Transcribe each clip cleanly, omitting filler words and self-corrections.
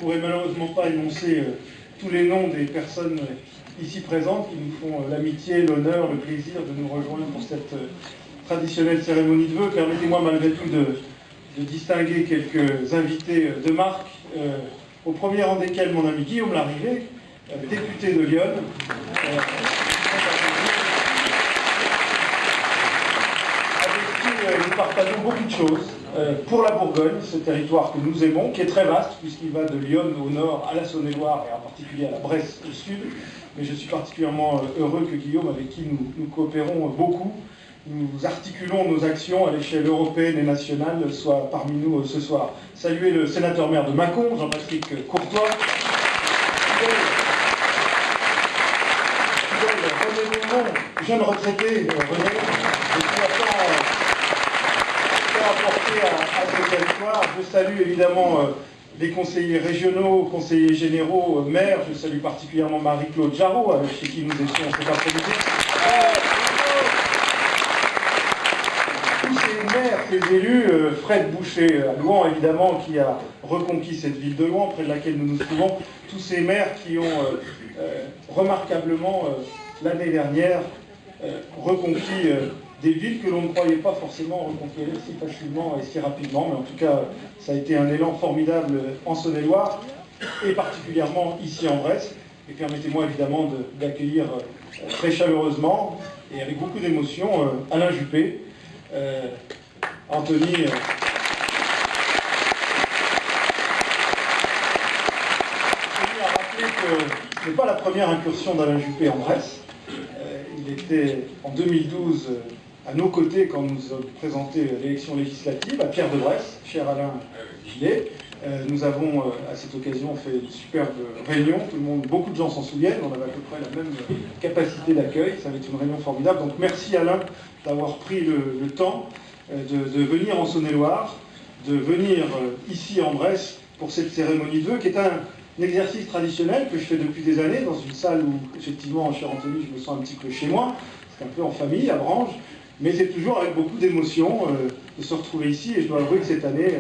pourrai malheureusement pas énoncer tous les noms des personnes ici présentes qui nous font l'amitié, l'honneur, le plaisir de nous rejoindre pour cette traditionnelle cérémonie de vœux. Permettez-moi malgré tout de distinguer quelques invités de marque, au premier rang desquels mon ami Guillaume Larrivé, député de Lyon. Nous partageons beaucoup de choses pour la Bourgogne, ce territoire que nous aimons, qui est très vaste, puisqu'il va de Lyon au nord à la Saône-et-Loire, et en particulier à la Bresse au sud. Mais je suis particulièrement heureux que Guillaume, avec qui nous coopérons beaucoup, nous articulons nos actions à l'échelle européenne et nationale, soit parmi nous ce soir. Saluer le sénateur-maire de Mâcon, Jean-Patrick Courtois. René Moumont, jeune retraité, René, apporté à ce territoire. Je salue évidemment les conseillers régionaux, conseillers généraux, maires. Je salue particulièrement Marie-Claude Jarot, chez qui nous étions cet après-midi. Tous ces maires, ces élus, Fred Boucher à Louan évidemment, qui a reconquis cette ville de Louan, près de laquelle nous nous trouvons. Tous ces maires qui ont remarquablement, l'année dernière, reconquis des villes que l'on ne croyait pas forcément reconquérir si facilement et si rapidement, mais en tout cas, ça a été un élan formidable en Saône-et-Loire, et particulièrement ici en Bresse. Et permettez-moi évidemment d'accueillir très chaleureusement, et avec beaucoup d'émotion, Alain Juppé, Anthony... a rappelé que ce n'est pas la première incursion d'Alain Juppé en Bresse. Il était en 2012 à nos côtés quand nous avons présenté l'élection législative à Pierre de Bresse, cher Alain Gillet. Nous avons à cette occasion fait une superbe réunion, beaucoup de gens s'en souviennent, on avait à peu près la même capacité d'accueil, ça va être une réunion formidable. Donc merci Alain d'avoir pris le temps de venir en Saône-et-Loire, de venir ici en Bresse pour cette cérémonie de vœux qui est un exercice traditionnel que je fais depuis des années dans une salle où, effectivement, cher Anthony, je me sens un petit peu chez moi, c'est un peu en famille, à Branches, mais c'est toujours avec beaucoup d'émotion de se retrouver ici, et je dois avouer que cette année,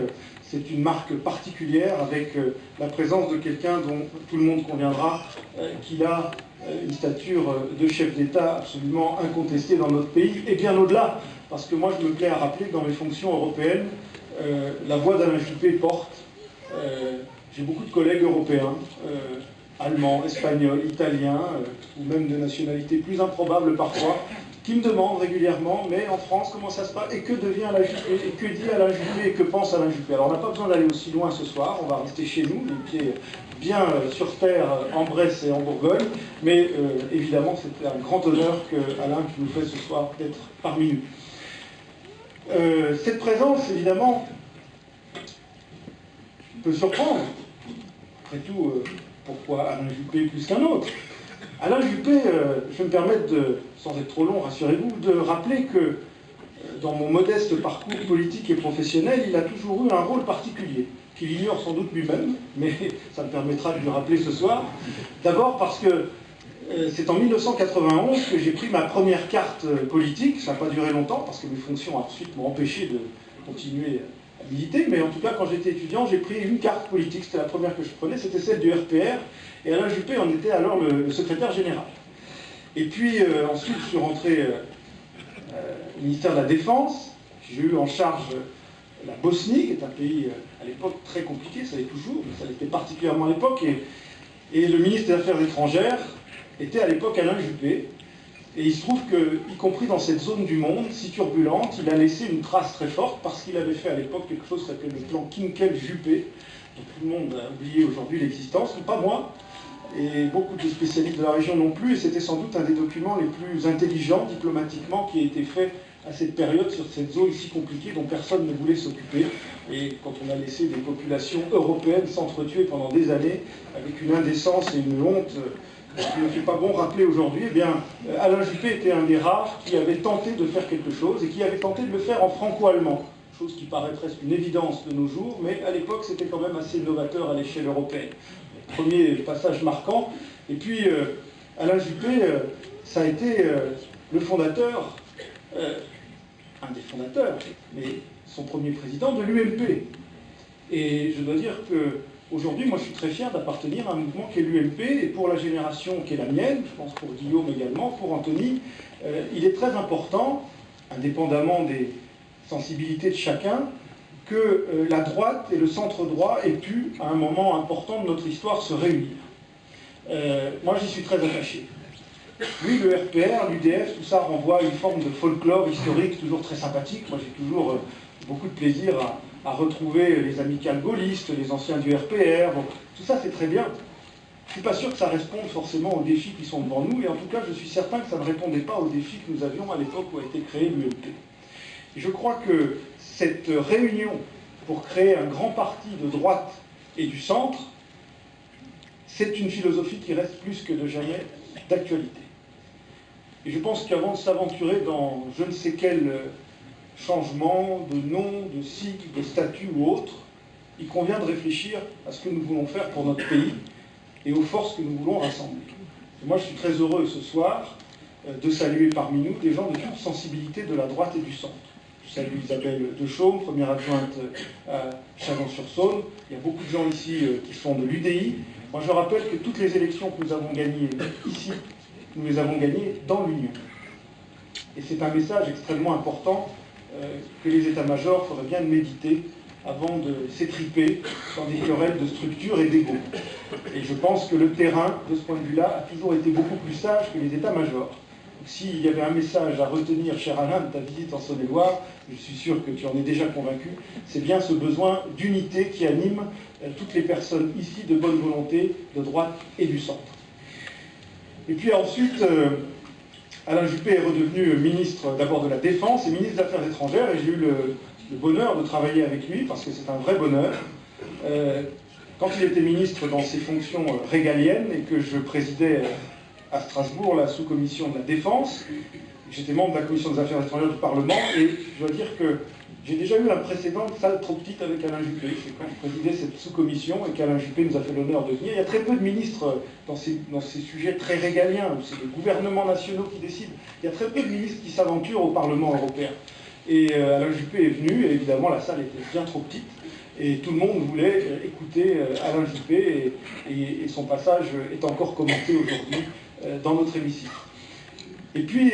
c'est une marque particulière avec la présence de quelqu'un dont tout le monde conviendra qu'il a une stature de chef d'État absolument incontestée dans notre pays, et bien au-delà, parce que moi je me plais à rappeler que dans mes fonctions européennes, la voix d'Alain Juppé porte. J'ai beaucoup de collègues européens, allemands, espagnols, italiens, ou même de nationalités plus improbables parfois, qui me demandent régulièrement, mais en France, comment ça se passe, et que devient Alain Juppé, et que dit Alain Juppé, et que pense Alain Juppé. Alors on n'a pas besoin d'aller aussi loin ce soir, on va rester chez nous, les pieds bien sur terre, en Bresse et en Bourgogne, mais évidemment c'était un grand honneur que Alain qui nous fait ce soir d'être parmi nous. Cette présence, évidemment, peut surprendre. Après tout, pourquoi Alain Juppé plus qu'un autre? Alain Juppé, je vais me permettre, sans être trop long, rassurez-vous, de rappeler que dans mon modeste parcours politique et professionnel, il a toujours eu un rôle particulier, qu'il ignore sans doute lui-même, mais ça me permettra de lui rappeler ce soir. D'abord parce que c'est en 1991 que j'ai pris ma première carte politique. Ça n'a pas duré longtemps, parce que mes fonctions ensuite m'ont empêché de continuer à militer, mais en tout cas, quand j'étais étudiant, j'ai pris une carte politique, c'était la première que je prenais, c'était celle du RPR, et Alain Juppé en était alors le secrétaire général. Et puis ensuite, je suis rentré au ministère de la Défense, j'ai eu en charge la Bosnie, qui est un pays à l'époque très compliqué, ça l'est toujours, mais ça l'était particulièrement à l'époque, et le ministre des Affaires étrangères était à l'époque Alain Juppé. Et il se trouve que, y compris dans cette zone du monde si turbulente, il a laissé une trace très forte parce qu'il avait fait à l'époque quelque chose qui s'appelait le plan Kinkel-Juppé, dont tout le monde a oublié aujourd'hui l'existence, pas moi, et beaucoup de spécialistes de la région non plus, et c'était sans doute un des documents les plus intelligents diplomatiquement qui a été fait à cette période sur cette zone si compliquée dont personne ne voulait s'occuper. Et quand on a laissé des populations européennes s'entretuer pendant des années, avec une indécence et une honte qui ne fait pas bon rappeler aujourd'hui, eh bien, Alain Juppé était un des rares qui avait tenté de faire quelque chose et qui avait tenté de le faire en franco-allemand, chose qui paraît presque une évidence de nos jours, mais à l'époque c'était quand même assez novateur à l'échelle européenne. Premier passage marquant. Et puis Alain Juppé, ça a été le fondateur, un des fondateurs, mais son premier président de l'UMP. Et je dois dire que aujourd'hui, moi je suis très fier d'appartenir à un mouvement qui est l'UMP, et pour la génération qui est la mienne, je pense pour Guillaume également, pour Anthony, il est très important, indépendamment des sensibilités de chacun, que la droite et le centre droit aient pu, à un moment important de notre histoire, se réunir. Moi j'y suis très attaché. Oui, le RPR, l'UDF, tout ça renvoie à une forme de folklore historique toujours très sympathique. Moi j'ai toujours beaucoup de plaisir à retrouver les amicales gaullistes, les anciens du RPR. Bon, tout ça c'est très bien. Je ne suis pas sûr que ça réponde forcément aux défis qui sont devant nous, et en tout cas je suis certain que ça ne répondait pas aux défis que nous avions à l'époque où a été créé l'UMP. Et je crois que cette réunion pour créer un grand parti de droite et du centre, c'est une philosophie qui reste plus que de jamais d'actualité. Et je pense qu'avant de s'aventurer dans je ne sais quel changement de nom, de sigle, de statut ou autre, il convient de réfléchir à ce que nous voulons faire pour notre pays et aux forces que nous voulons rassembler. Et moi, je suis très heureux ce soir de saluer parmi nous des gens de toute sensibilité de la droite et du centre. Je salue Isabelle Dechaume, première adjointe à Chalon-sur-Saône. Il y a beaucoup de gens ici qui sont de l'UDI. Moi, je rappelle que toutes les élections que nous avons gagnées ici, nous les avons gagnées dans l'Union. Et c'est un message extrêmement important que les états-majors feraient bien de méditer avant de s'étriper dans des querelles de structure et d'ego. Et je pense que le terrain, de ce point de vue-là, a toujours été beaucoup plus sage que les états-majors. S'il y avait un message à retenir, cher Alain, de ta visite en Saône-et-Loire, je suis sûr que tu en es déjà convaincu, c'est bien ce besoin d'unité qui anime toutes les personnes ici de bonne volonté, de droite et du centre. Et puis ensuite, Alain Juppé est redevenu ministre d'abord de la Défense et ministre des Affaires étrangères, et j'ai eu le bonheur de travailler avec lui, parce que c'est un vrai bonheur. Quand il était ministre dans ses fonctions régaliennes et que je présidais à Strasbourg la sous-commission de la Défense, j'étais membre de la commission des Affaires étrangères du Parlement, et je dois dire que j'ai déjà eu un précédent de salle trop petite avec Alain Juppé. C'est quand je présidais cette sous-commission et qu'Alain Juppé nous a fait l'honneur de venir. Il y a très peu de ministres dans ces sujets très régaliens, où c'est les gouvernements nationaux qui décident. Il y a très peu de ministres qui s'aventurent au Parlement européen. Et Alain Juppé est venu, et évidemment la salle était bien trop petite, et tout le monde voulait écouter Alain Juppé, et son passage est encore commenté aujourd'hui dans notre hémicycle. Et puis,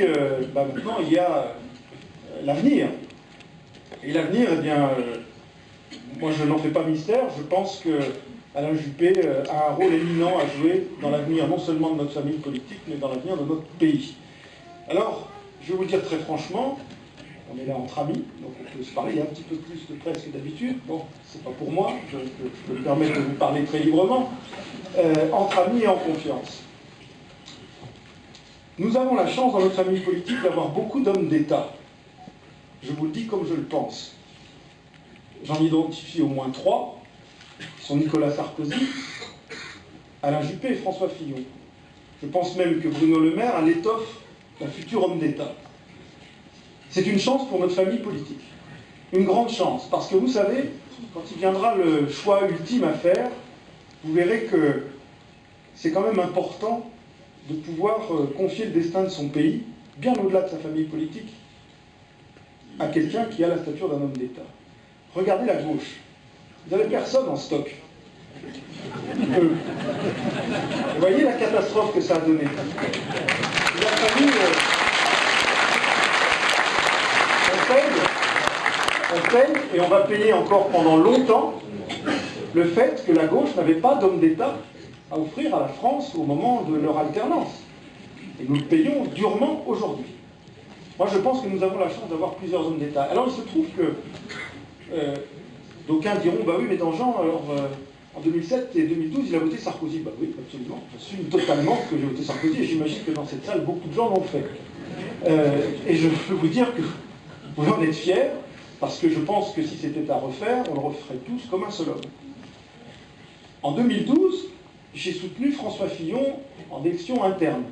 maintenant, il y a l'avenir. Et l'avenir, eh bien, moi je n'en fais pas mystère, je pense que Alain Juppé a un rôle éminent à jouer dans l'avenir non seulement de notre famille politique, mais dans l'avenir de notre pays. Alors, je vais vous dire très franchement, on est là entre amis, donc on peut se parler un petit peu plus de presse que d'habitude. Bon, c'est pas pour moi, je peux me permettre de vous parler très librement, entre amis et en confiance. Nous avons la chance dans notre famille politique d'avoir beaucoup d'hommes d'État. Je vous le dis comme je le pense. J'en identifie au moins 3, qui sont Nicolas Sarkozy, Alain Juppé et François Fillon. Je pense même que Bruno Le Maire a l'étoffe d'un futur homme d'État. C'est une chance pour notre famille politique. Une grande chance, parce que vous savez, quand il viendra le choix ultime à faire, vous verrez que c'est quand même important de pouvoir confier le destin de son pays, bien au-delà de sa famille politique, à quelqu'un qui a la stature d'un homme d'État. Regardez la gauche. Vous n'avez personne en stock. Vous voyez la catastrophe que ça a donné. Il a fallu... on paye, et on va payer encore pendant longtemps, le fait que la gauche n'avait pas d'homme d'État à offrir à la France au moment de leur alternance. Et nous le payons durement aujourd'hui. Moi, je pense que nous avons la chance d'avoir plusieurs hommes d'État. Alors, il se trouve que d'aucuns diront, bah oui, mais dans Jean, alors, en 2007 et 2012, il a voté Sarkozy. Bah oui, absolument. J'assume totalement que j'ai voté Sarkozy, et j'imagine que dans cette salle, beaucoup de gens l'ont fait. Et je peux vous dire que vous en êtes fiers, parce que je pense que si c'était à refaire, on le referait tous comme un seul homme. En 2012, j'ai soutenu François Fillon en élection interne.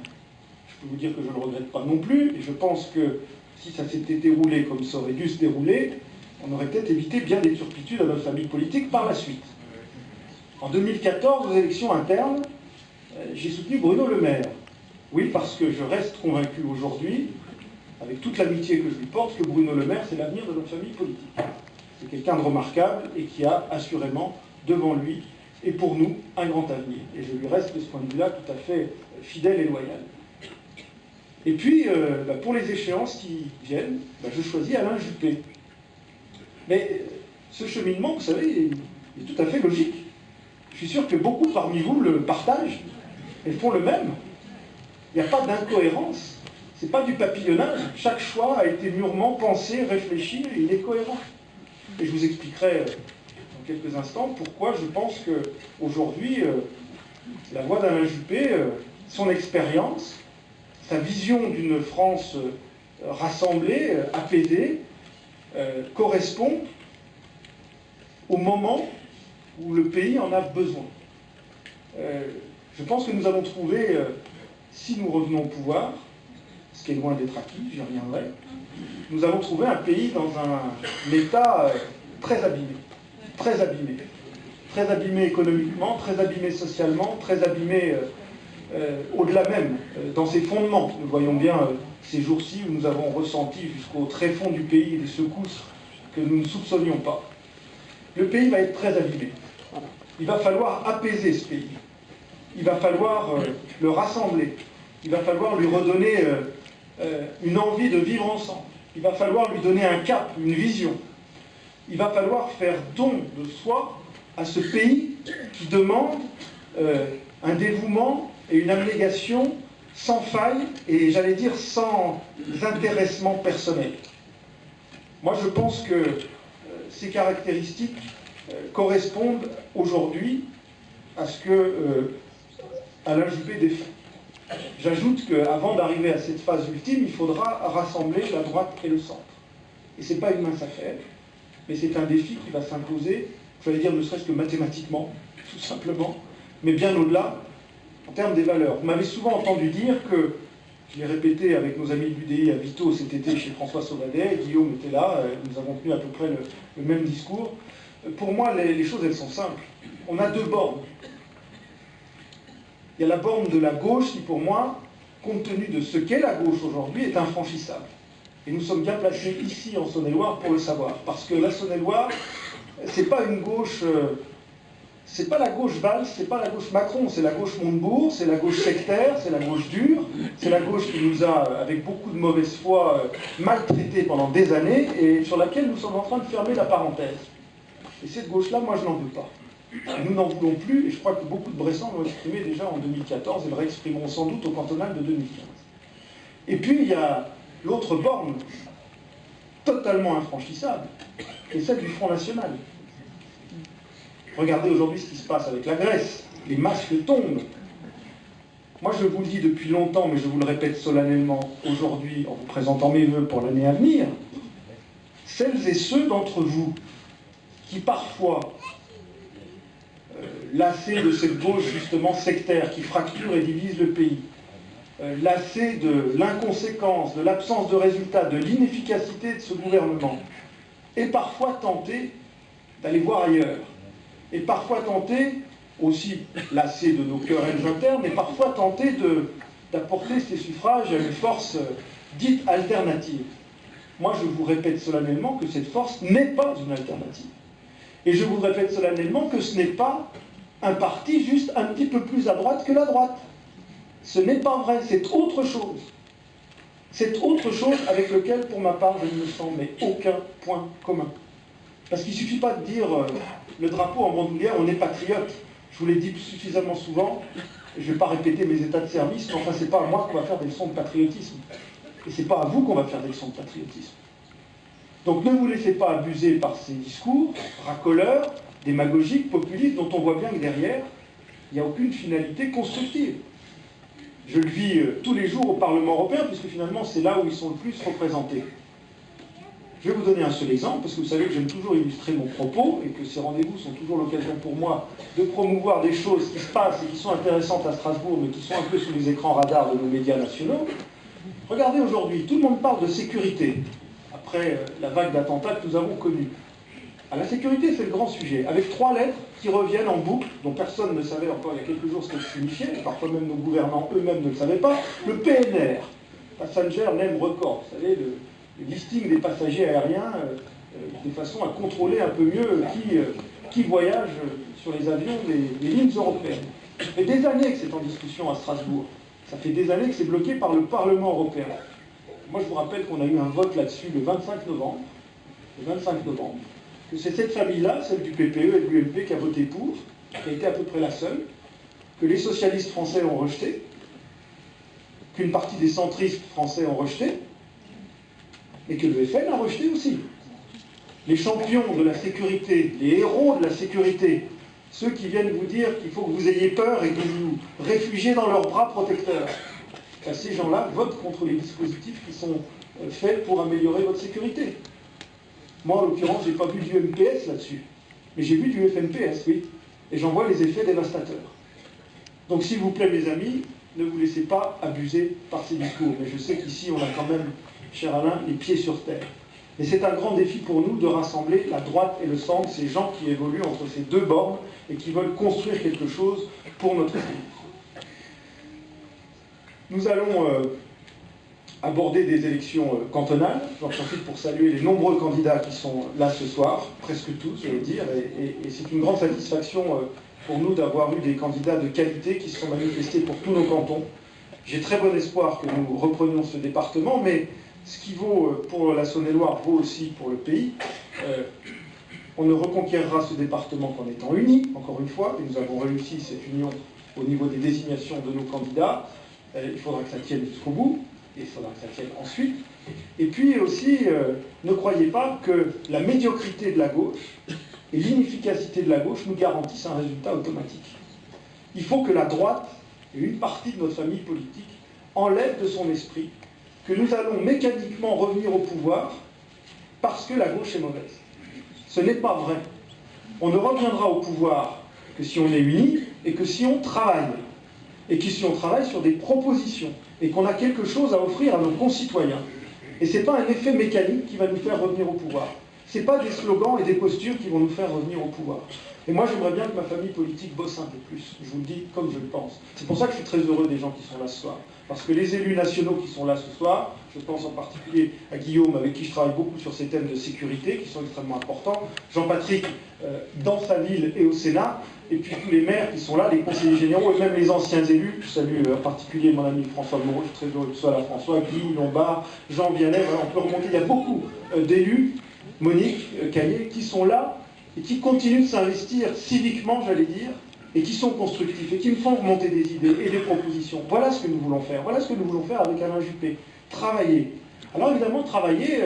Je peux vous dire que je ne le regrette pas non plus, et je pense que si ça s'était déroulé comme ça aurait dû se dérouler, on aurait peut-être évité bien des turpitudes à notre famille politique par la suite. En 2014, aux élections internes, j'ai soutenu Bruno Le Maire. Oui, parce que je reste convaincu aujourd'hui, avec toute l'amitié que je lui porte, que Bruno Le Maire, c'est l'avenir de notre famille politique. C'est quelqu'un de remarquable et qui a assurément devant lui et pour nous, un grand avenir. Et je lui reste de ce point de vue-là tout à fait fidèle et loyal. Et puis, pour les échéances qui viennent, je choisis Alain Juppé. Mais ce cheminement, vous savez, est tout à fait logique. Je suis sûr que beaucoup parmi vous le partagent et font le même. Il n'y a pas d'incohérence. Ce n'est pas du papillonnage. Chaque choix a été mûrement pensé, réfléchi, et il est cohérent. Et je vous expliquerai dans quelques instants pourquoi je pense qu'aujourd'hui, la voix d'Alain Juppé, son expérience, sa vision d'une France rassemblée, apaisée, correspond au moment où le pays en a besoin. Je pense que nous allons trouver, si nous revenons au pouvoir, ce qui est loin d'être acquis, j'y reviendrai, nous allons trouver un pays dans un état très abîmé, très abîmé. Très abîmé économiquement, très abîmé socialement, très abîmé au-delà même, dans ses fondements. Nous voyons bien ces jours-ci où nous avons ressenti jusqu'au tréfonds du pays des secousses que nous ne soupçonnions pas. Le pays va être très abîmé. Il va falloir apaiser ce pays. Il va falloir le rassembler. Il va falloir lui redonner une envie de vivre ensemble. Il va falloir lui donner un cap, une vision. Il va falloir faire don de soi à ce pays qui demande un dévouement et une abnégation sans faille et, j'allais dire, sans intéressement personnel. Moi, je pense que ces caractéristiques correspondent aujourd'hui à ce que Alain Juppé défend. J'ajoute qu'avant d'arriver à cette phase ultime, il faudra rassembler la droite et le centre. Et ce n'est pas une mince affaire, mais c'est un défi qui va s'imposer, j'allais dire ne serait-ce que mathématiquement, tout simplement, mais bien au-delà, en termes des valeurs. Vous m'avez souvent entendu dire que, je l'ai répété avec nos amis de l'UDI à Vito cet été chez François Sauvadet, Guillaume était là, nous avons tenu à peu près le même discours. Pour moi, les choses, elles sont simples. On a deux bornes. Il y a la borne de la gauche qui, pour moi, compte tenu de ce qu'est la gauche aujourd'hui, est infranchissable. Et nous sommes bien placés ici, en Saône-et-Loire, pour le savoir. Parce que la Saône-et-Loire, c'est pas une gauche... c'est pas la gauche Valls, c'est pas la gauche Macron, c'est la gauche Montebourg, c'est la gauche sectaire, c'est la gauche dure, c'est la gauche qui nous a, avec beaucoup de mauvaise foi, maltraités pendant des années et sur laquelle nous sommes en train de fermer la parenthèse. Et cette gauche-là, moi, je n'en veux pas. Nous n'en voulons plus, et je crois que beaucoup de Bressans l'ont exprimé déjà en 2014 et le réexprimeront sans doute au cantonal de 2015. Et puis, il y a l'autre borne, totalement infranchissable, qui est celle du Front National. Regardez aujourd'hui ce qui se passe avec la Grèce. Les masques tombent. Moi, je vous le dis depuis longtemps, mais je vous le répète solennellement aujourd'hui en vous présentant mes vœux pour l'année à venir. Celles et ceux d'entre vous qui parfois, lassés de cette gauche justement sectaire qui fracture et divise le pays, lassés de l'inconséquence, de l'absence de résultats, de l'inefficacité de ce gouvernement, et parfois tentés d'aller voir ailleurs, et parfois tentés, aussi lassés de nos querelles internes, mais parfois tentés d'apporter ces suffrages à une force dite alternative. Moi, je vous répète solennellement que cette force n'est pas une alternative. Et je vous répète solennellement que ce n'est pas un parti juste un petit peu plus à droite que la droite. Ce n'est pas vrai, c'est autre chose. C'est autre chose avec lequel, pour ma part, je ne me sens mais aucun point commun. Parce qu'il ne suffit pas de dire le drapeau en bandoulière, on est patriote. Je vous l'ai dit suffisamment souvent, je ne vais pas répéter mes états de service, mais enfin, ce n'est pas à moi qu'on va faire des leçons de patriotisme. Et ce n'est pas à vous qu'on va faire des leçons de patriotisme. Donc ne vous laissez pas abuser par ces discours racoleurs, démagogiques, populistes, dont on voit bien que derrière, il n'y a aucune finalité constructive. Je le vis tous les jours au Parlement européen, puisque finalement c'est là où ils sont le plus représentés. Je vais vous donner un seul exemple, parce que vous savez que j'aime toujours illustrer mon propos, et que ces rendez-vous sont toujours l'occasion pour moi de promouvoir des choses qui se passent et qui sont intéressantes à Strasbourg, mais qui sont un peu sous les écrans radars de nos médias nationaux. Regardez aujourd'hui, tout le monde parle de sécurité, après la vague d'attentats que nous avons connue. La sécurité, c'est le grand sujet, avec 3 lettres qui reviennent en boucle, dont personne ne savait encore il y a quelques jours ce qu'elles signifiaient, et parfois même nos gouvernants eux-mêmes ne le savaient pas, le PNR, Passenger Name Record, vous savez, le listing des passagers aériens, de façon à contrôler un peu mieux qui voyagent sur les avions des lignes européennes. Ça fait des années que c'est en discussion à Strasbourg. Ça fait des années que c'est bloqué par le Parlement européen. Moi, je vous rappelle qu'on a eu un vote là-dessus le 25 novembre, que c'est cette famille-là, celle du PPE et de l'UMP, qui a voté pour, qui a été à peu près la seule, que les socialistes français ont rejeté, qu'une partie des centristes français ont rejeté, et que le FN a rejeté aussi. Les champions de la sécurité, les héros de la sécurité, ceux qui viennent vous dire qu'il faut que vous ayez peur et que vous vous réfugiez dans leurs bras protecteurs, ben, ces gens-là votent contre les dispositifs qui sont faits pour améliorer votre sécurité. Moi, en l'occurrence, je n'ai pas vu du MPS là-dessus, mais j'ai vu du FNPS, oui, et j'en vois les effets dévastateurs. Donc, s'il vous plaît, mes amis, ne vous laissez pas abuser par ces discours. Mais je sais qu'ici, on a quand même, cher Alain, les pieds sur terre. Et c'est un grand défi pour nous de rassembler la droite et le centre, ces gens qui évoluent entre ces deux bornes et qui veulent construire quelque chose pour notre pays. Nous allons aborder des élections cantonales. J'en profite pour saluer les nombreux candidats qui sont là ce soir, presque tous, je veux dire, et c'est une grande satisfaction pour nous d'avoir eu des candidats de qualité qui se sont manifestés pour tous nos cantons. J'ai très bon espoir que nous reprenions ce département, mais ce qui vaut pour la Saône-et-Loire vaut aussi pour le pays. On ne reconquérera ce département qu'en étant unis, encore une fois, et nous avons réussi cette union au niveau des désignations de nos candidats. Il faudra que ça tienne jusqu'au bout, et il faudra que ça tienne ensuite. Et puis aussi, ne croyez pas que la médiocrité de la gauche et l'inefficacité de la gauche nous garantissent un résultat automatique. Il faut que la droite, et une partie de notre famille politique, enlève de son esprit que nous allons mécaniquement revenir au pouvoir parce que la gauche est mauvaise. Ce n'est pas vrai. On ne reviendra au pouvoir que si on est unis et que si on travaille. Et que si on travaille sur des propositions et qu'on a quelque chose à offrir à nos concitoyens. Et ce n'est pas un effet mécanique qui va nous faire revenir au pouvoir. Ce n'est pas des slogans et des postures qui vont nous faire revenir au pouvoir. Et moi, j'aimerais bien que ma famille politique bosse un peu plus. Je vous le dis comme je le pense. C'est pour ça que je suis très heureux des gens qui sont là ce soir. Parce que les élus nationaux qui sont là ce soir, je pense en particulier à Guillaume, avec qui je travaille beaucoup sur ces thèmes de sécurité, qui sont extrêmement importants, Jean-Patrick, dans sa ville et au Sénat, et puis tous les maires qui sont là, les conseillers généraux, et même les anciens élus. Je salue en particulier mon ami François Moreau, je suis très heureux que ce soit là, François, Guy Lombard, Jean Vianney, voilà, on peut remonter. Il y a beaucoup d'élus, Monique Caillé, qui sont là et qui continuent de s'investir civiquement, j'allais dire, et qui sont constructifs, et qui me font remonter des idées et des propositions. Voilà ce que nous voulons faire. Voilà ce que nous voulons faire avec Alain Juppé. Travailler. Alors évidemment, travailler,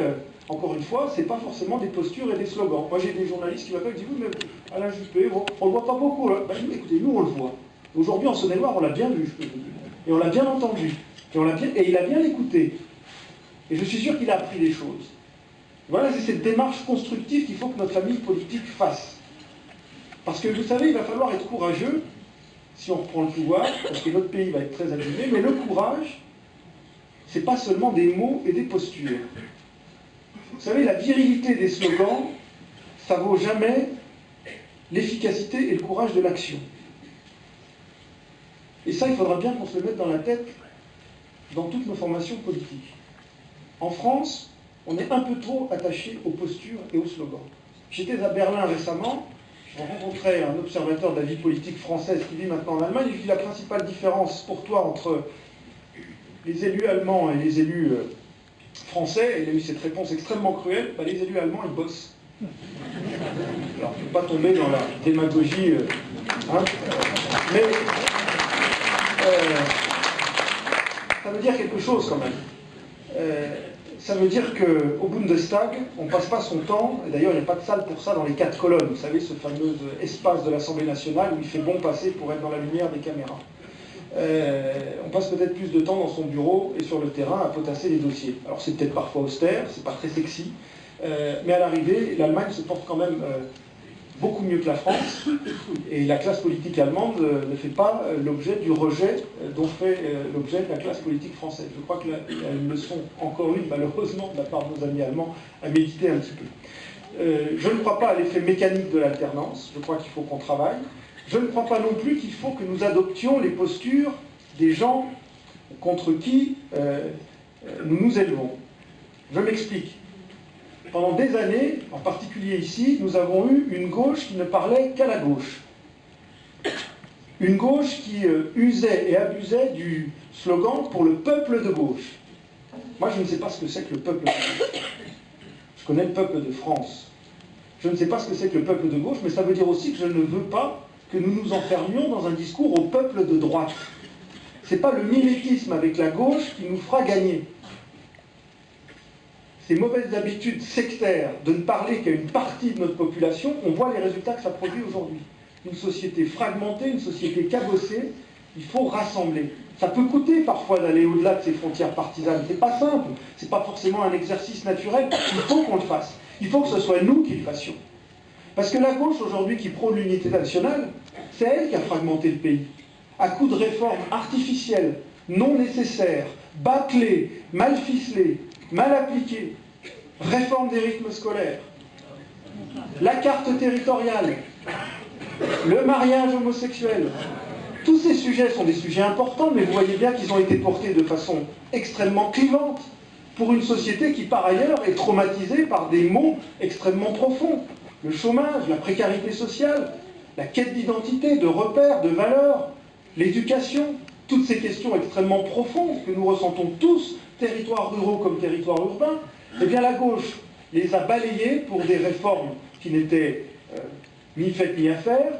encore une fois, c'est pas forcément des postures et des slogans. Moi, j'ai des journalistes qui m'appellent et disent « Oui, mais Alain Juppé, on ne le voit pas beaucoup. » là. Ben, écoutez, nous, on le voit. Aujourd'hui, en Saône-et-Loire, on l'a bien vu, je peux vous dire. Et on l'a bien entendu. Et il a bien écouté. Et je suis sûr qu'il a appris des choses. Voilà, c'est cette démarche constructive qu'il faut que notre famille politique fasse. Parce que, vous savez, il va falloir être courageux si on reprend le pouvoir, parce que notre pays va être très abîmé, mais le courage, c'est pas seulement des mots et des postures. Vous savez, la virilité des slogans, ça vaut jamais l'efficacité et le courage de l'action. Et ça, il faudra bien qu'on se le mette dans la tête dans toutes nos formations politiques. En France, on est un peu trop attaché aux postures et aux slogans. J'étais à Berlin récemment, je rencontrais un observateur de la vie politique française qui vit maintenant en Allemagne. Il dit la principale différence pour toi entre les élus allemands et les élus français, et il a eu cette réponse extrêmement cruelle, bah, les élus allemands, ils bossent. Alors, je ne peux pas tomber dans la démagogie, mais ça veut dire quelque chose quand même. Ça veut dire qu'au Bundestag, on ne passe pas son temps, et d'ailleurs il n'y a pas de salle pour ça dans les 4 colonnes, vous savez, ce fameux espace de l'Assemblée nationale où il fait bon passer pour être dans la lumière des caméras. On passe peut-être plus de temps dans son bureau et sur le terrain à potasser les dossiers. Alors c'est peut-être parfois austère, c'est pas très sexy, mais à l'arrivée, l'Allemagne se porte quand même beaucoup mieux que la France, et la classe politique allemande ne fait pas l'objet du rejet dont fait l'objet de la classe politique française. Je crois qu'il y a une leçon, encore une, malheureusement, de la part de nos amis allemands, à méditer un petit peu. Je ne crois pas à l'effet mécanique de l'alternance, je crois qu'il faut qu'on travaille. Je ne crois pas non plus qu'il faut que nous adoptions les postures des gens contre qui nous nous élevons. Je m'explique. Pendant des années, en particulier ici, nous avons eu une gauche qui ne parlait qu'à la gauche. Une gauche qui usait et abusait du slogan « pour le peuple de gauche ». Moi, je ne sais pas ce que c'est que le peuple de gauche. Je connais le peuple de France. Je ne sais pas ce que c'est que le peuple de gauche, mais ça veut dire aussi que je ne veux pas que nous nous enfermions dans un discours au peuple de droite. Ce n'est pas le mimétisme avec la gauche qui nous fera gagner. Ces mauvaises habitudes sectaires de ne parler qu'à une partie de notre population, on voit les résultats que ça produit aujourd'hui. Une société fragmentée, une société cabossée, il faut rassembler. Ça peut coûter parfois d'aller au-delà de ces frontières partisanes. C'est pas simple, c'est pas forcément un exercice naturel. Il faut qu'on le fasse. Il faut que ce soit nous qui le fassions. Parce que la gauche aujourd'hui qui prône l'unité nationale, c'est elle qui a fragmenté le pays. À coups de réformes artificielles, non nécessaires, bâclées, mal ficelées, mal appliquées, réforme des rythmes scolaires, la carte territoriale, le mariage homosexuel. Tous ces sujets sont des sujets importants, mais vous voyez bien qu'ils ont été portés de façon extrêmement clivante pour une société qui, par ailleurs, est traumatisée par des maux extrêmement profonds. Le chômage, la précarité sociale, la quête d'identité, de repères, de valeurs, l'éducation, toutes ces questions extrêmement profondes que nous ressentons tous, territoires ruraux comme territoires urbains, eh bien la gauche les a balayées pour des réformes qui n'étaient ni faites ni à faire,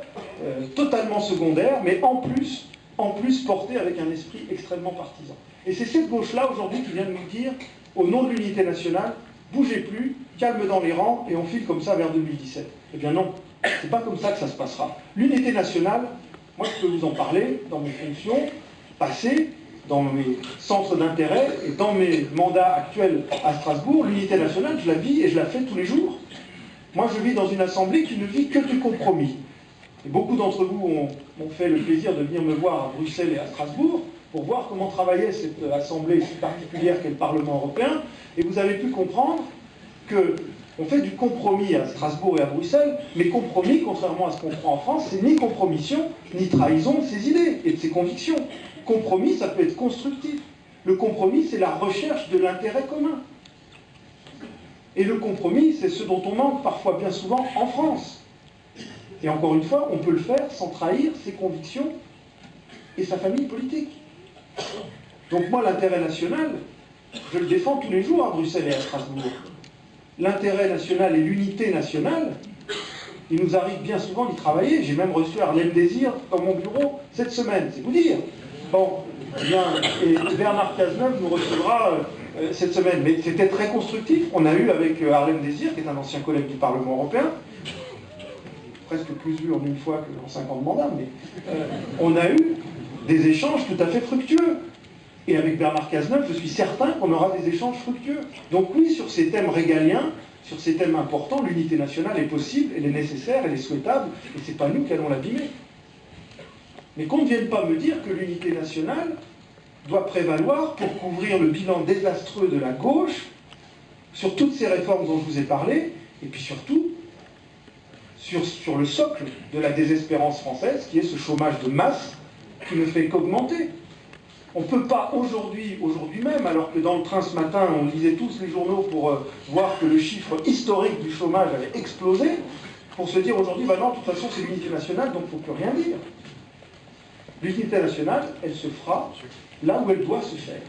totalement secondaires, mais en plus portées avec un esprit extrêmement partisan. Et c'est cette gauche-là aujourd'hui qui vient de nous dire, au nom de l'unité nationale, bougez plus, calme dans les rangs, et on file comme ça vers 2017. Eh bien non, c'est pas comme ça que ça se passera. L'unité nationale, moi je peux vous en parler dans mes fonctions passées, dans mes centres d'intérêt et dans mes mandats actuels à Strasbourg. L'unité nationale, je la vis et je la fais tous les jours. Moi je vis dans une assemblée qui ne vit que du compromis. Et beaucoup d'entre vous ont fait le plaisir de venir me voir à Bruxelles et à Strasbourg pour voir comment travaillait cette assemblée si particulière qu'est le Parlement européen. Et vous avez pu comprendre qu'on fait du compromis à Strasbourg et à Bruxelles, mais compromis, contrairement à ce qu'on croit en France, c'est ni compromission, ni trahison de ses idées et de ses convictions. Compromis, ça peut être constructif. Le compromis, c'est la recherche de l'intérêt commun. Et le compromis, c'est ce dont on manque parfois bien souvent en France. Et encore une fois, on peut le faire sans trahir ses convictions et sa famille politique. Donc moi, l'intérêt national, je le défends tous les jours à Bruxelles et à Strasbourg. L'intérêt national et l'unité nationale, il nous arrive bien souvent d'y travailler. J'ai même reçu Harlem Désir dans mon bureau cette semaine, c'est vous dire. Bon, bien, et Bernard Cazeneuve nous recevra cette semaine. Mais c'était très constructif. On a eu avec Harlem Désir, qui est un ancien collègue du Parlement européen, presque plus vu en une fois que en 5 ans de mandat, mais on a eu des échanges tout à fait fructueux. Et avec Bernard Cazeneuve, je suis certain qu'on aura des échanges fructueux. Donc oui, sur ces thèmes régaliens, sur ces thèmes importants, l'unité nationale est possible, elle est nécessaire, elle est souhaitable, et ce n'est pas nous qui allons l'abîmer. Mais qu'on ne vienne pas me dire que l'unité nationale doit prévaloir pour couvrir le bilan désastreux de la gauche sur toutes ces réformes dont je vous ai parlé, et puis surtout sur le socle de la désespérance française, qui est ce chômage de masse qui ne fait qu'augmenter. On ne peut pas aujourd'hui même, alors que dans le train ce matin, on lisait tous les journaux pour voir que le chiffre historique du chômage avait explosé, pour se dire aujourd'hui, bah non, de toute façon c'est l'unité nationale, donc il ne faut plus rien dire. L'unité nationale, elle se fera là où elle doit se faire.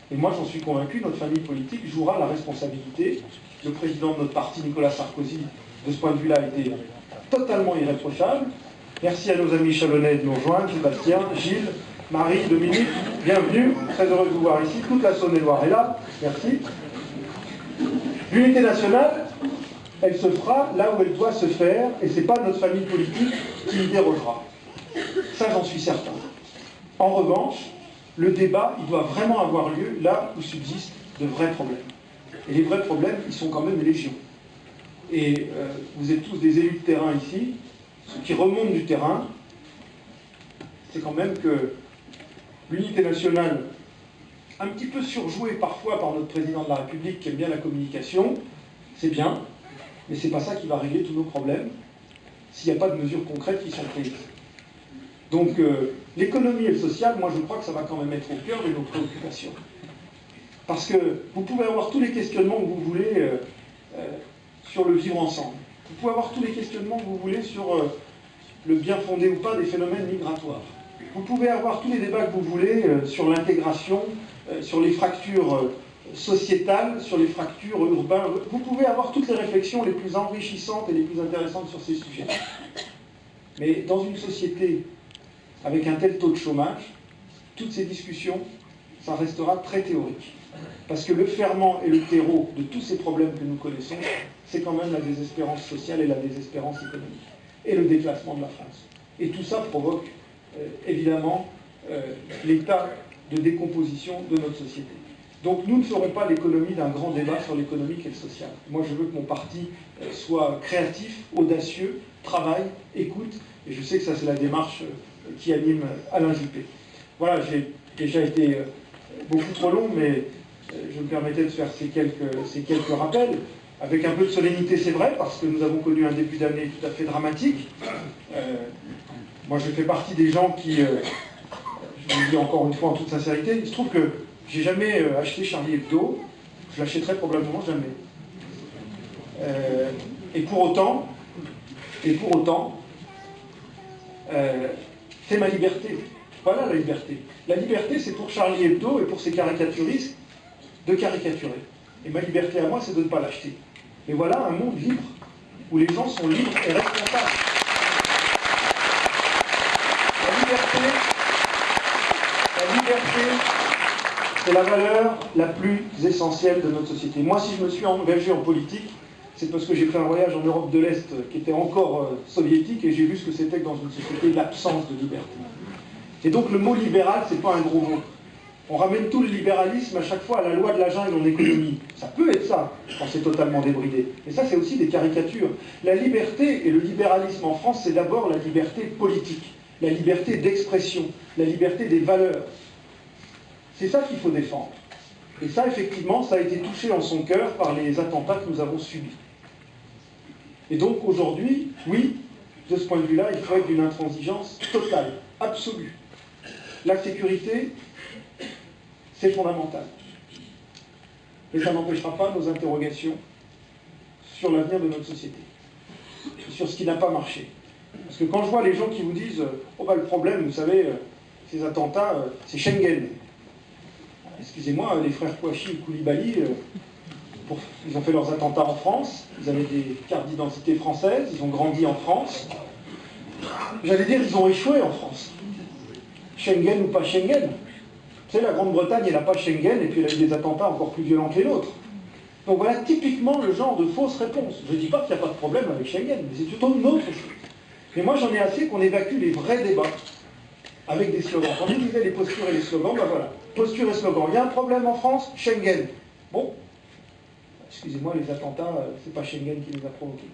Et moi j'en suis convaincu, notre famille politique jouera la responsabilité. Le président de notre parti, Nicolas Sarkozy, de ce point de vue-là, a été totalement irréprochable. Merci à nos amis chalonnais de nous rejoindre, Sébastien, Gilles, Marie, Dominique, bienvenue, très heureux de vous voir ici, toute la Saône-et-Loire est là, merci. L'unité nationale, elle se fera là où elle doit se faire, et ce n'est pas notre famille politique qui y dérogera. Ça, j'en suis certain. En revanche, le débat, il doit vraiment avoir lieu là où subsistent de vrais problèmes. Et les vrais problèmes, ils sont quand même légion. Et vous êtes tous des élus de terrain ici, ce qui remonte du terrain, c'est quand même que l'unité nationale, un petit peu surjouée parfois par notre président de la République qui aime bien la communication, c'est bien, mais c'est pas ça qui va régler tous nos problèmes s'il n'y a pas de mesures concrètes qui sont prises. Donc l'économie et le social, moi je crois que ça va quand même être au cœur de nos préoccupations. Parce que vous pouvez avoir tous les questionnements que vous voulez sur le vivre ensemble. Vous pouvez avoir tous les questionnements que vous voulez sur le bien fondé ou pas des phénomènes migratoires. Vous pouvez avoir tous les débats que vous voulez sur l'intégration, sur les fractures sociétales, sur les fractures urbaines. Vous pouvez avoir toutes les réflexions les plus enrichissantes et les plus intéressantes sur ces sujets. Mais dans une société avec un tel taux de chômage, toutes ces discussions, ça restera très théorique. Parce que le ferment et le terreau de tous ces problèmes que nous connaissons, c'est quand même la désespérance sociale et la désespérance économique. Et le déclassement de la France. Et tout ça provoque, évidemment, l'état de décomposition de notre société. Donc nous ne ferons pas l'économie d'un grand débat sur l'économique et le social. Moi, je veux que mon parti soit créatif, audacieux, travaille, écoute, et je sais que ça, c'est la démarche qui anime Alain Juppé. Voilà, j'ai déjà été beaucoup trop long, mais je me permettais de faire ces quelques rappels, avec un peu de solennité, c'est vrai, parce que nous avons connu un début d'année tout à fait dramatique. Moi, je fais partie des gens qui, je vous le dis encore une fois en toute sincérité, il se trouve que j'ai jamais acheté Charlie Hebdo, je l'achèterai probablement jamais. Et pour autant, c'est ma liberté. Voilà la liberté. La liberté, c'est pour Charlie Hebdo et pour ses caricaturistes de caricaturer. Et ma liberté à moi, c'est de ne pas l'acheter. Et voilà un monde libre, où les gens sont libres et responsables. La liberté, c'est la valeur la plus essentielle de notre société. Moi, si je me suis engagé en politique, c'est parce que j'ai fait un voyage en Europe de l'Est qui était encore soviétique et j'ai vu ce que c'était que dans une société l'absence de liberté. Et donc le mot libéral, c'est pas un gros mot. On ramène tout le libéralisme à chaque fois à la loi de la jungle en économie. Ça peut être ça, quand c'est totalement débridé. Et ça, c'est aussi des caricatures. La liberté et le libéralisme en France, c'est d'abord la liberté politique, la liberté d'expression, la liberté des valeurs. C'est ça qu'il faut défendre. Et ça, effectivement, ça a été touché en son cœur par les attentats que nous avons subis. Et donc, aujourd'hui, oui, de ce point de vue-là, il faut être d'une intransigeance totale, absolue. La sécurité, c'est fondamental. Mais ça n'empêchera pas nos interrogations sur l'avenir de notre société, sur ce qui n'a pas marché. Parce que quand je vois les gens qui vous disent « Oh bah le problème, vous savez, ces attentats, c'est Schengen ». Excusez-moi, les frères Kouachi et Koulibaly, ils ont fait leurs attentats en France, ils avaient des cartes d'identité françaises, ils ont grandi en France. J'allais dire, ils ont échoué en France. Schengen ou pas Schengen. Vous savez, la Grande-Bretagne, elle n'a pas Schengen, et puis elle a eu des attentats encore plus violents que les nôtres. Donc voilà typiquement le genre de fausse réponse. Je ne dis pas qu'il n'y a pas de problème avec Schengen, mais c'est plutôt une autre chose. Mais moi, j'en ai assez qu'on évacue les vrais débats avec des slogans. Quand vous disais les postures et les slogans, ben voilà. Posture et slogan. Il y a un problème en France, Schengen. Bon, excusez-moi, les attentats, c'est pas Schengen qui les a provoqués.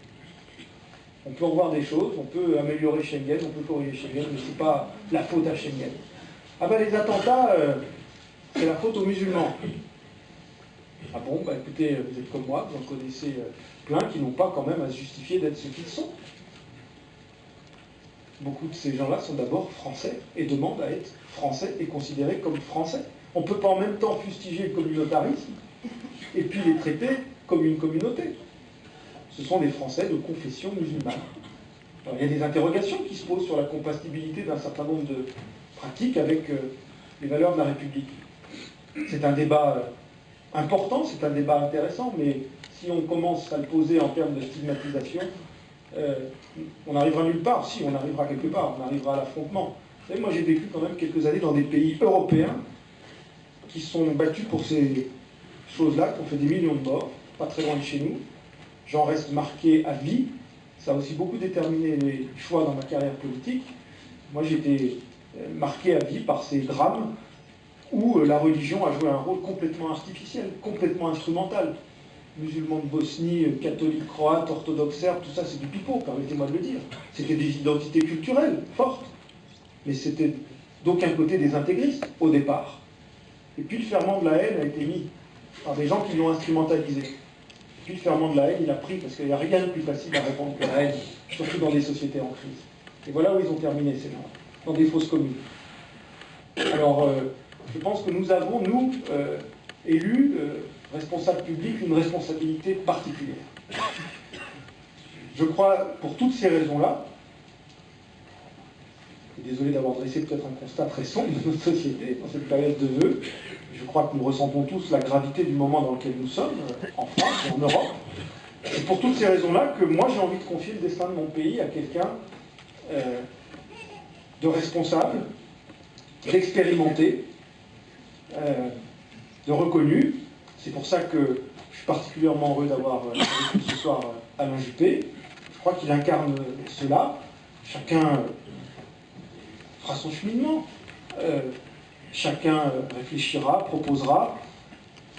On peut revoir des choses, on peut améliorer Schengen, on peut corriger Schengen, mais c'est pas la faute à Schengen. Ah ben les attentats, c'est la faute aux musulmans. Ah bon, bah écoutez, vous êtes comme moi, vous en connaissez plein qui n'ont pas quand même à se justifier d'être ce qu'ils sont. Beaucoup de ces gens-là sont d'abord français et demandent à être français et considérés comme français. On ne peut pas en même temps fustiger le communautarisme et puis les traiter comme une communauté. Ce sont des Français de confession musulmane. Alors, il y a des interrogations qui se posent sur la compatibilité d'un certain nombre de pratiques avec les valeurs de la République. C'est un débat important, c'est un débat intéressant, mais si on commence à le poser en termes de stigmatisation, on n'arrivera nulle part. Si, on arrivera quelque part, on arrivera à l'affrontement. Vous savez, moi j'ai vécu quand même quelques années dans des pays européens qui se sont battus pour ces choses-là, qui ont fait des millions de morts, pas très loin de chez nous. J'en reste marqué à vie. Ça a aussi beaucoup déterminé les choix dans ma carrière politique. Moi j'ai été marqué à vie par ces drames où la religion a joué un rôle complètement artificiel, complètement instrumental. Musulmans de Bosnie, catholiques, croates, orthodoxes, serbes, tout ça c'est du pipeau, permettez-moi de le dire. C'était des identités culturelles fortes, mais c'était d'aucun côté des intégristes au départ. Et puis le ferment de la haine a été mis par des gens qui l'ont instrumentalisé. Et puis le ferment de la haine, il a pris, parce qu'il n'y a rien de plus facile à répondre que la haine, surtout dans des sociétés en crise. Et voilà où ils ont terminé ces gens, dans des fausses communes. Alors, je pense que nous avons, nous, élu, responsable public, une responsabilité particulière. Je crois, pour toutes ces raisons-là, désolé d'avoir dressé peut-être un constat très sombre de notre société dans cette période de vœux, je crois que nous ressentons tous la gravité du moment dans lequel nous sommes, en France et en Europe. C'est pour toutes ces raisons-là que moi j'ai envie de confier le destin de mon pays à quelqu'un de responsable, d'expérimenté, de reconnu. C'est pour ça que je suis particulièrement heureux d'avoir avec nous ce soir Alain Juppé. Je crois qu'il incarne cela. Chacun fera son cheminement. Chacun réfléchira, proposera.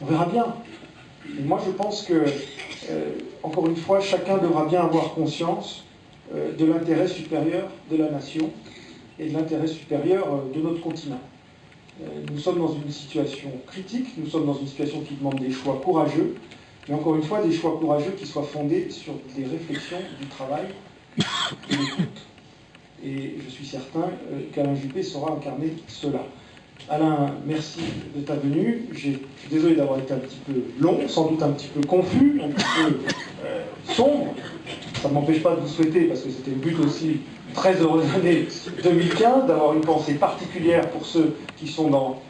On verra bien. Et moi, je pense que, encore une fois, chacun devra bien avoir conscience de l'intérêt supérieur de la nation et de l'intérêt supérieur de notre continent. Nous sommes dans une situation critique, nous sommes dans une situation qui demande des choix courageux, mais encore une fois, des choix courageux qui soient fondés sur des réflexions, du travail, de l'écoute. Et je suis certain qu'Alain Juppé saura incarner cela. Alain, merci de ta venue. Je suis désolé d'avoir été un petit peu long, sans doute un petit peu confus, un petit peu sombre. Ça ne m'empêche pas de vous souhaiter, parce que c'était le but aussi, très heureuse année 2015, d'avoir une pensée particulière pour ceux qui sont dans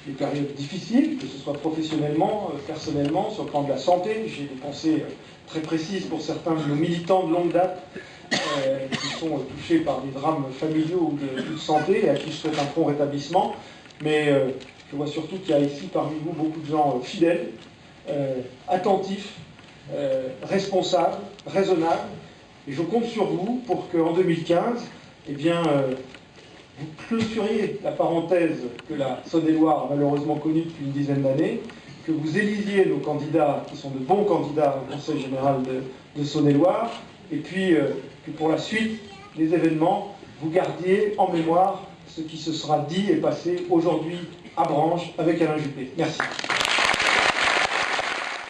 des périodes difficiles, que ce soit professionnellement, personnellement, sur le plan de la santé. J'ai des pensées très précises pour certains de nos militants de longue date qui sont touchés par des drames familiaux ou de santé et à qui je souhaite un prompt rétablissement. Mais je vois surtout qu'il y a ici parmi vous beaucoup de gens fidèles, attentifs, responsables, raisonnables. Et je compte sur vous pour qu'en 2015, eh bien, vous clôturiez la parenthèse que la Saône-et-Loire a malheureusement connue depuis une dizaine d'années, que vous élisiez nos candidats, qui sont de bons candidats au Conseil général de Saône-et-Loire, et puis que pour la suite des événements, vous gardiez en mémoire ce qui se sera dit et passé aujourd'hui à Branches avec Alain Juppé. Merci.